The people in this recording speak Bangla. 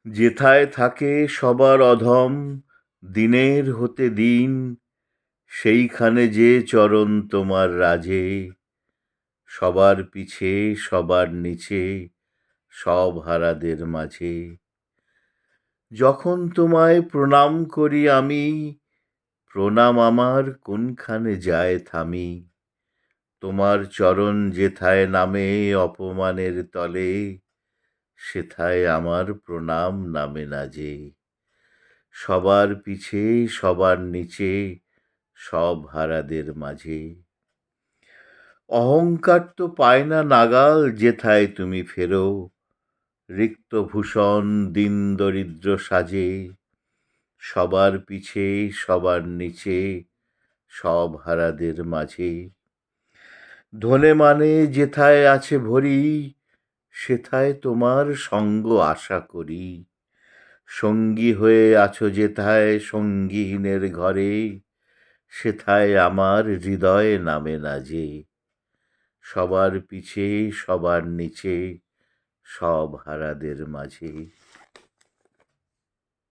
যেথায় থাকে সবার অধম, দিনের হতে দিন, সেইখানে যে চরণ তোমার রাজে, সবার পিছে সবার নিচে, সব হারাদের মাঝে। যখন তোমায় প্রণাম করি আমি, প্রণাম আমার কোনখানে যায় থামি। তোমার চরণ যেথায় নামে অপমানের তলে, সেথায় আমার প্রণাম নামে না যে। সবার পিছে সবার নিচে, সব হারাদের মাঝে। অহংকার তো পায় না নাগাল যেথায় তুমি ফেরো, রিক্ত ভূষণ দীন দরিদ্র সাজে। সবার পিছে সবার নিচে, সব হারাদের মাঝে। ধনে মানে যেথায় আছে ভরি, সেথায় তোমার সঙ্গ আশা করি। সঙ্গী হয়ে আছো যেথায় সঙ্গীহীনের ঘরে, সেথায় আমার হৃদয় নামে না যে। সবার পিছে সবার নিচে, সব হারাদের মাঝে।